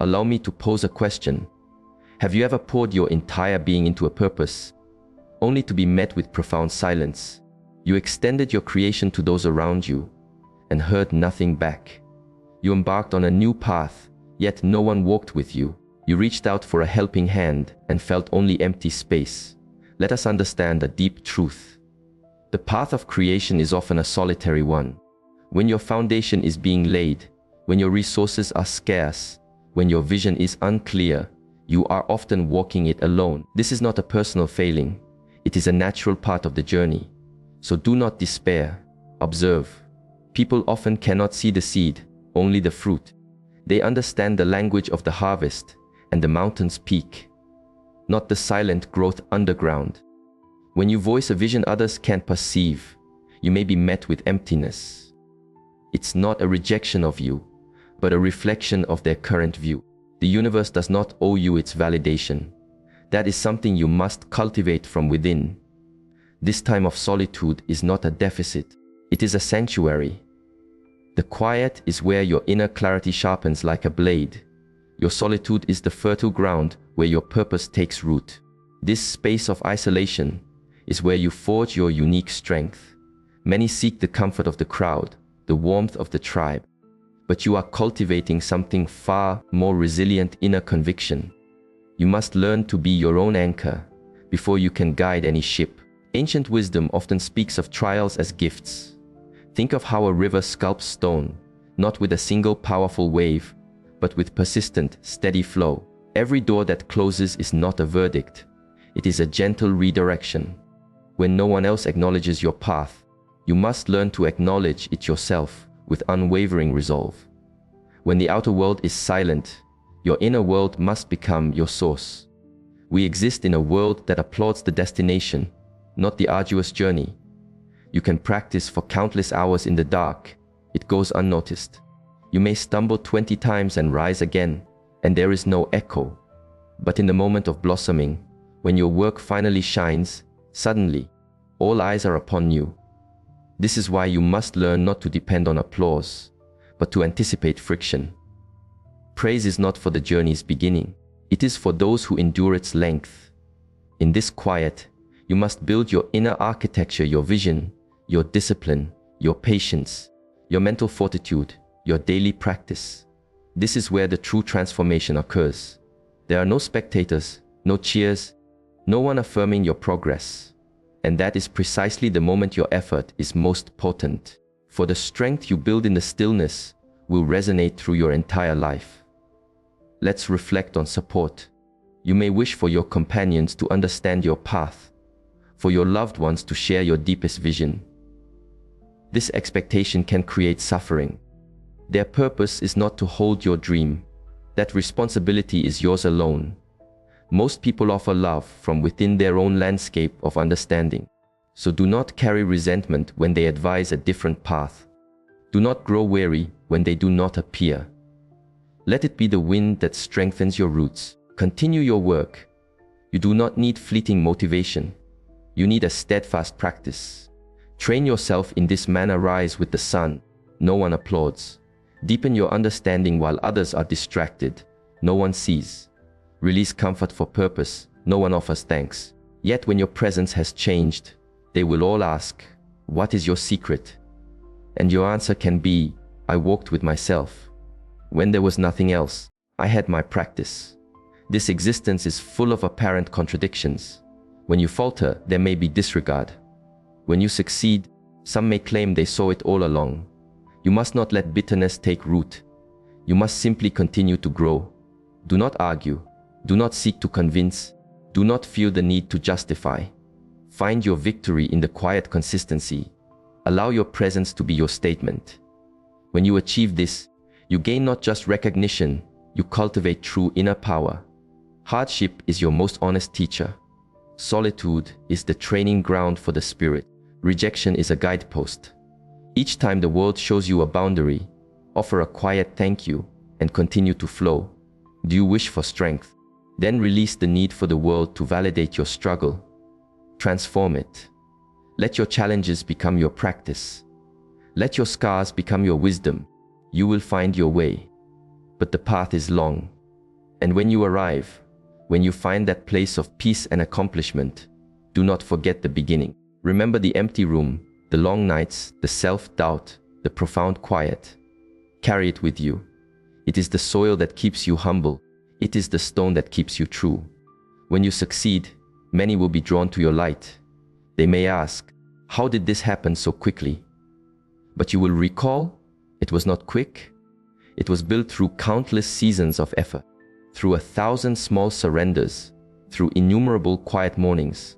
Allow me to pose a question. Have you ever poured your entire being into a purpose, only to be met with profound silence? You extended your creation to those around you and heard nothing back. You embarked on a new path, yet no one walked with you. You reached out for a helping hand and felt only empty space. Let us understand a deep truth. The path of creation is often a solitary one. When your foundation is being laid, when your resources are scarce, when your vision is unclear, you are often walking it alone. This is not a personal failing. It is a natural part of the journey. So do not despair. Observe. People often cannot see the seed, only the fruit. They understand the language of the harvest and the mountain's peak, not the silent growth underground. When you voice a vision others can't perceive, you may be met with emptiness. It's not a rejection of you, but a reflection of their current view. The universe does not owe you its validation. That is something you must cultivate from within. This time of solitude is not a deficit, it is a sanctuary. The quiet is where your inner clarity sharpens like a blade. Your solitude is the fertile ground where your purpose takes root. This space of isolation is where you forge your unique strength. Many seek the comfort of the crowd, the warmth of the tribe, but you are cultivating something far more resilient: inner conviction. You must learn to be your own anchor before you can guide any ship. Ancient wisdom often speaks of trials as gifts. Think of how a river sculpts stone, not with a single powerful wave, but with persistent, steady flow. Every door that closes is not a verdict. It is a gentle redirection. When no one else acknowledges your path, you must learn to acknowledge it yourself with unwavering resolve. When the outer world is silent, your inner world must become your source. We exist in a world that applauds the destination, not the arduous journey. You can practice for countless hours in the dark. It goes unnoticed. You may stumble 20 times and rise again, and there is no echo. But in the moment of blossoming, when your work finally shines, suddenly, all eyes are upon you. This is why you must learn not to depend on applause, but to anticipate friction. Praise is not for the journey's beginning. It is for those who endure its length. In this quiet, you must build your inner architecture, your vision, your discipline, your patience, your mental fortitude, your daily practice. This is where the true transformation occurs. There are no spectators, no cheers, no one affirming your progress. And that is precisely the moment your effort is most potent. For the strength you build in the stillness will resonate through your entire life. Let's reflect on support. You may wish for your companions to understand your path, for your loved ones to share your deepest vision. This expectation can create suffering. Their purpose is not to hold your dream. That responsibility is yours alone. Most people offer love from within their own landscape of understanding. So do not carry resentment when they advise a different path. Do not grow weary when they do not appear. Let it be the wind that strengthens your roots. Continue your work. You do not need fleeting motivation. You need a steadfast practice. Train yourself in this manner. Rise with the sun. No one applauds. Deepen your understanding while others are distracted. No one sees. Release comfort for purpose. No one offers thanks. Yet when your presence has changed, they will all ask, "What is your secret?" And your answer can be, "I walked with myself. When there was nothing else, I had my practice." This existence is full of apparent contradictions. When you falter, there may be disregard. When you succeed, some may claim they saw it all along. You must not let bitterness take root. You must simply continue to grow. Do not argue. Do not seek to convince. Do not feel the need to justify. Find your victory in the quiet consistency. Allow your presence to be your statement. When you achieve this, you gain not just recognition, you cultivate true inner power. Hardship is your most honest teacher. Solitude is the training ground for the spirit. Rejection is a guidepost. Each time the world shows you a boundary, offer a quiet thank you and continue to flow. Do you wish for strength? Then release the need for the world to validate your struggle. Transform it. Let your challenges become your practice. Let your scars become your wisdom. You will find your way. But the path is long. And when you arrive, when you find that place of peace and accomplishment, do not forget the beginning. Remember the empty room, the long nights, the self-doubt, the profound quiet. Carry it with you. It is the soil that keeps you humble. It is the stone that keeps you true. When you succeed, many will be drawn to your light. They may ask, how did this happen so quickly? But you will recall, it was not quick. It was built through countless seasons of effort, through 1,000 small surrenders, through innumerable quiet mornings.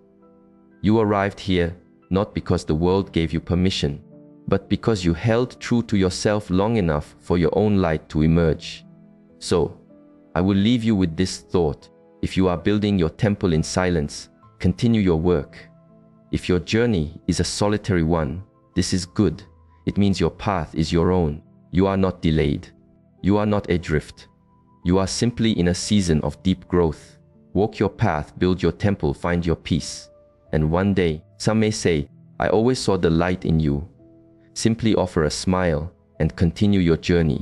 You arrived here not because the world gave you permission, but because you held true to yourself long enough for your own light to emerge. So, I will leave you with this thought. If you are building your temple in silence, continue your work. If your journey is a solitary one, this is good. It means your path is your own. You are not delayed. You are not adrift. You are simply in a season of deep growth. Walk your path, build your temple, find your peace. And one day, some may say, I always saw the light in you. Simply offer a smile and continue your journey.